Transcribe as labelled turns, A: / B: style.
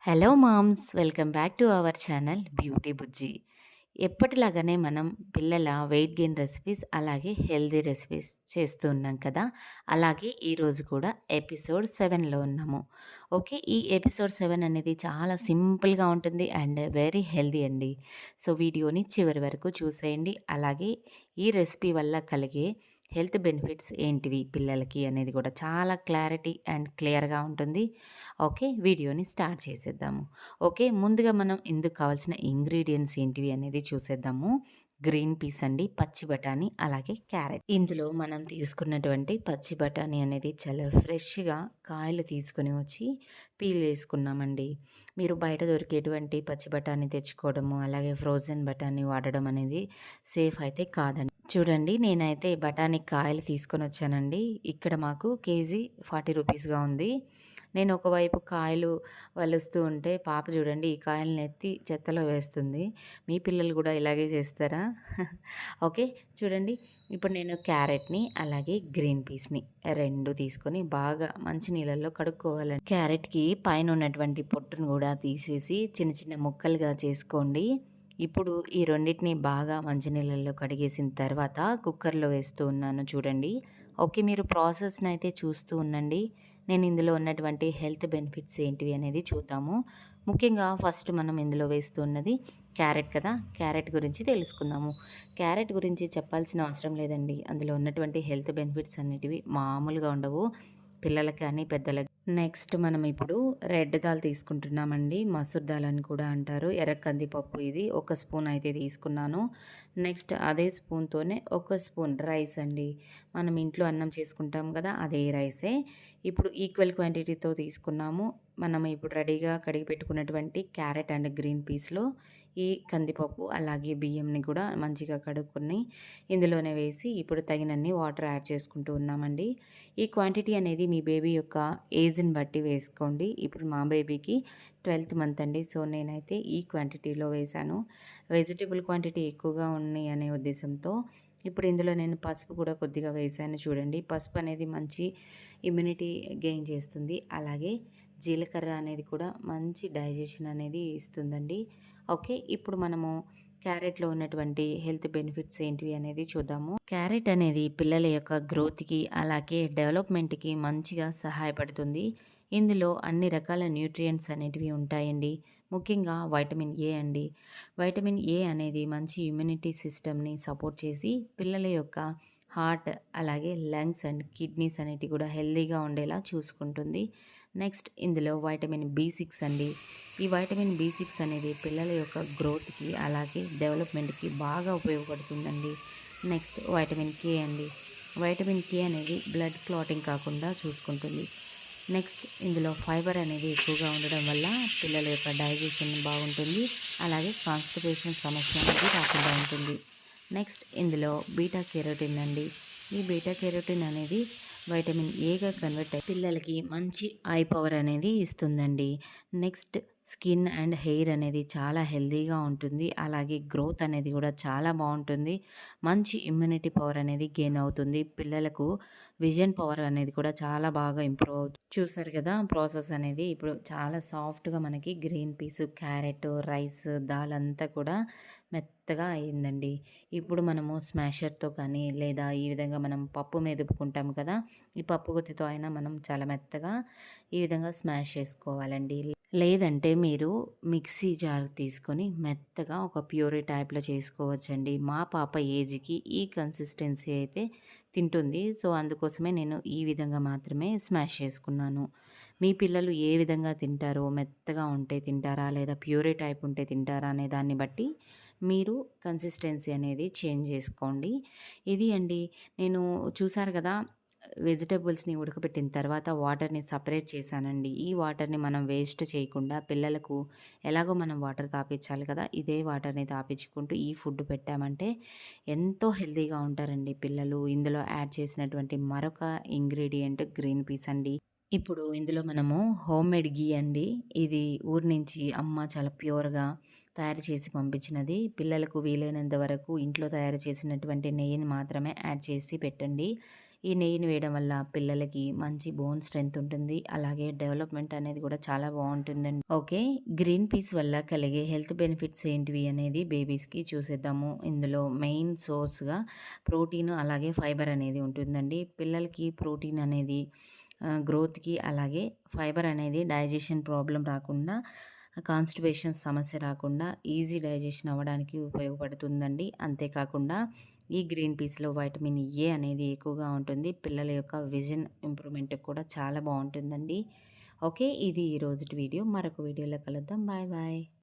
A: Hello moms, welcome back to our channel beauty Bujji. ఎప్పటిలాగానే మనం పిల్లల వెయిట్ గెయిన్ రెసిపీస్ అలాగే హెల్దీ రెసిపీస్ చేస్తూ ఉన్నాం కదా. అలాగే ఈరోజు కూడా ఎపిసోడ్ 7లో ఉన్నాము. ఓకే, ఈ ఎపిసోడ్ 7 అనేది చాలా సింపుల్గా ఉంటుంది అండ్ వెరీ హెల్దీ అండి. సో వీడియోని చివరి వరకు చూసేయండి. అలాగే ఈ రెసిపీ వల్ల కలిగే హెల్త్ బెనిఫిట్స్ ఏంటివి పిల్లలకి అనేది కూడా చాలా క్లారిటీ అండ్ క్లియర్గా ఉంటుంది. ఓకే, వీడియోని స్టార్ట్ చేసేద్దాము. ఓకే, ముందుగా మనం ఇందుకు కావాల్సిన ఇంగ్రీడియంట్స్ ఏంటివి అనేది చూసేద్దాము. గ్రీన్ పీస్ అండి, పచ్చి బఠానీ, అలాగే క్యారెట్. ఇందులో మనం తీసుకున్నటువంటి పచ్చి బఠానీ అనేది చాలా ఫ్రెష్గా కాయలు తీసుకొని వచ్చి పీల్ చేసుకున్నామండి. మీరు బయట దొరికేటువంటి పచ్చి బఠానీ తెచ్చుకోవడము అలాగే ఫ్రోజన్ బఠానీ వాడడం అనేది సేఫ్ అయితే కాదండి. చూడండి, నేనైతే బఠానీ కాయలు తీసుకొని వచ్చానండి. ఇక్కడ మాకు కేజీ 40 రూపీస్గా ఉంది. నేను ఒకవైపు కాయలు వలుస్తూ ఉంటే పాప చూడండి ఈ కాయలను ఎత్తి చెత్తలో వేస్తుంది. మీ పిల్లలు కూడా ఇలాగే చేస్తారా? ఓకే, చూడండి, ఇప్పుడు నేను క్యారెట్ని అలాగే గ్రీన్ పీస్ని రెండు తీసుకొని బాగా మంచి నీళ్ళల్లో కడుక్కోవాలండి. క్యారెట్కి పైన ఉన్నటువంటి పొట్టును కూడా తీసేసి చిన్న చిన్న ముక్కలుగా చేసుకోండి. ఇప్పుడు ఈ రెండింటిని బాగా మంచినీళ్ళల్లో కడిగేసిన తర్వాత కుక్కర్లో వేస్తూ ఉన్నాను చూడండి. ఓకే, మీరు ప్రాసెస్ని అయితే చూస్తూ ఉండండి. నేను ఇందులో ఉన్నటువంటి హెల్త్ బెనిఫిట్స్ ఏంటివి అనేది చూద్దాము. ముఖ్యంగా ఫస్ట్ మనం ఇందులో వేస్తున్నది క్యారెట్ కదా. క్యారెట్ గురించి తెలుసుకుందాము. క్యారెట్ గురించి చెప్పాల్సిన అవసరం లేదండి. అందులో ఉన్నటువంటి హెల్త్ బెనిఫిట్స్ అన్నిటివి మామూలుగా ఉండవు, పిల్లలకి కానీ పెద్దలకి. నెక్స్ట్ మనం ఇప్పుడు రెడ్ దాల్ తీసుకుంటున్నామండి. మసూర్ దాల్ అని కూడా అంటారు. ఎర్ర కందిపప్పు ఇది 1 స్పూన్ అయితే తీసుకున్నాను. నెక్స్ట్ అదే స్పూన్తోనే 1 స్పూన్ రైస్ అండి. మనం ఇంట్లో అన్నం చేసుకుంటాం కదా, అదే రైసే. ఇప్పుడు ఈక్వల్ క్వాంటిటీతో తీసుకున్నాము. మనం ఇప్పుడు రెడీగా కడిగి పెట్టుకున్నటువంటి క్యారెట్ అండ్ గ్రీన్ పీస్లో ఈ కందిపప్పు అలాగే బియ్యంని కూడా మంచిగా కడుక్కొని ఇందులోనే వేసి ఇప్పుడు తగినన్ని వాటర్ యాడ్ చేసుకుంటూ ఉన్నామండి. ఈ క్వాంటిటీ అనేది మీ బేబీ యొక్క ఏజ్ని బట్టి వేసుకోండి. ఇప్పుడు మా బేబీకి 12th మంత్ అండి. సో నేనైతే ఈ క్వాంటిటీలో వేశాను. వెజిటేబుల్ క్వాంటిటీ ఎక్కువగా ఉన్నాయి అనే ఉద్దేశంతో ఇప్పుడు ఇందులో నేను పసుపు కూడా కొద్దిగా వేసాను చూడండి. పసుపు అనేది మంచి ఇమ్యూనిటీ గెయిన్ చేస్తుంది. అలాగే జీలకర్ర అనేది కూడా మంచి డైజెషన్ అనేది ఇస్తుందండి. ఓకే, ఇప్పుడు మనము క్యారెట్లో ఉన్నటువంటి హెల్త్ బెనిఫిట్స్ ఏంటివి అనేది చూద్దాము. క్యారెట్ అనేది పిల్లల యొక్క గ్రోత్కి అలాగే డెవలప్మెంట్కి మంచిగా సహాయపడుతుంది. ఇందులో అన్ని రకాల న్యూట్రియంట్స్ అనేటివి ఉంటాయండి. ముఖ్యంగా వైటమిన్ ఏ అండి. వైటమిన్ ఏ అనేది మంచి ఇమ్యూనిటీ సిస్టమ్ని సపోర్ట్ చేసి పిల్లల యొక్క హార్ట్ అలాగే లంగ్స్ అండ్ కిడ్నీస్ అనేటివి కూడా హెల్తీగా ఉండేలా చూసుకుంటుంది. నెక్స్ట్ ఇందులో వైటమిన్ బి6 అండి. ఈ వైటమిన్ బి6 అనేది పిల్లల యొక్క గ్రోత్కి అలాగే డెవలప్మెంట్కి బాగా ఉపయోగపడుతుందండి. నెక్స్ట్ వైటమిన్ కే అండి. వైటమిన్ కే అనేది బ్లడ్ క్లాటింగ్ కాకుండా చూసుకుంటుంది. నెక్స్ట్ ఇందులో ఫైబర్ అనేది ఎక్కువగా ఉండడం వల్ల పిల్లల యొక్క డైజెషన్ బాగుంటుంది. అలాగే కాన్స్టిపేషన్ సమస్య అనేది రాకుండా ఉంటుంది. నెక్స్ట్ ఇందులో బీటా కెరోటిన్ అండి. ఈ బీటా కెరోటిన్ అనేది వైటమిన్ ఏగా కన్వర్ట్ అయ్యి పిల్లలకి మంచి ఐ పవర్ అనేది ఇస్తుందండి. నెక్స్ట్ స్కిన్ అండ్ హెయిర్ అనేది చాలా హెల్తీగా ఉంటుంది. అలాగే గ్రోత్ అనేది కూడా చాలా బాగుంటుంది. మంచి ఇమ్యూనిటీ పవర్ అనేది గెయిన్ అవుతుంది. పిల్లలకు విజన్ పవర్ అనేది కూడా చాలా బాగా ఇంప్రూవ్ అవుతుంది. చూసారు కదా ప్రాసెస్ అనేది. ఇప్పుడు చాలా సాఫ్ట్గా మనకి green peas, carrot, rice, dal అంతా కూడా మెత్తగా అయిందండి. ఇప్పుడు మనము స్మాషర్తో కానీ లేదా ఈ విధంగా మనం పప్పు మెదుపుకుంటాం కదా, ఈ పప్పు గుత్తితో అయినా మనం చాలా మెత్తగా ఈ విధంగా స్మాష్ చేసుకోవాలండి. లేదంటే మీరు మిక్సీ జార్ తీసుకొని మెత్తగా ఒక ప్యూరీ టైప్లో చేసుకోవచ్చండి. మా పాప ఏజ్కి ఈ కన్సిస్టెన్సీ అయితే తింటుంది. సో అందుకోసమే నేను ఈ విధంగా మాత్రమే స్మాష్ చేసుకున్నాను. మీ పిల్లలు ఏ విధంగా తింటారో, మెత్తగా ఉంటే తింటారా లేదా ప్యూరీ టైప్ ఉంటే తింటారా అనే దాన్ని బట్టి మీరు కన్సిస్టెన్సీ అనేది చేంజ్ చేసుకోండి. ఇది అండి. నేను చూసారు కదా, వెజిటబుల్స్ని ఉడకబెట్టిన తర్వాత వాటర్ని సపరేట్ చేశానండి. ఈ వాటర్ని మనం వేస్ట్ చేయకుండా పిల్లలకు ఎలాగో మనం వాటర్ తాపించాలి కదా, ఇదే వాటర్ని తాపించుకుంటూ ఈ ఫుడ్ పెట్టామంటే ఎంతో హెల్తీగా ఉంటారండి పిల్లలు. ఇందులో యాడ్ చేసినటువంటి మరొక ఇంగ్రీడియంట్ గ్రీన్ పీస్ అండి. ఇప్పుడు ఇందులో మనము హోమ్ మేడ్ గీ అండి. ఇది ఊరి నుంచి అమ్మ చాలా ప్యూర్గా తయారు చేసి పంపించినది. పిల్లలకు వీలైనంత వరకు ఇంట్లో తయారు చేసినటువంటి నెయ్యిని మాత్రమే యాడ్ చేసి పెట్టండి. ఈ నెయ్యిని వేయడం వల్ల పిల్లలకి మంచి బోన్ స్ట్రెంత్ ఉంటుంది. అలాగే డెవలప్‌మెంట్ అనేది కూడా చాలా బావుంటుందండి. ఓకే. గ్రీన్ పీస్ వల్ల కలిగే హెల్త్ బెనిఫిట్స్ ఏంటివి అనేది బేబీస్‌కి చూసేద్దాము. ఇందులో మెయిన్ సోర్స్‌గా ప్రోటీన్ అలాగే ఫైబర్ అనేది ఉంటుందండి. పిల్లలకి ప్రోటీన్ అనేది గ్రోత్‌కి అలాగే ఫైబర్ అనేది డైజెషన్ ప్రాబ్లమ్ రాకుండా, కాన్‌స్టిపేషన్ సమస్య రాకుండా ఈజీ డైజెషన్ అవ్వడానికి ఉపయోగపడుతుందండి. అంతేకాకుండా ఈ గ్రీన్ పీస్‌లో వైటమిన్ ఏ అనేది ఎక్కువగా ఉంటుంది. పిల్లల యొక్క విజన్ ఇంప్రూవ్‌మెంట్‌కి కూడా చాలా బావుంటుందండి. ఓకే. ఇది ఈరోజుటి వీడియో. మరొక వీడియోలో కలుద్దాం. Bye bye.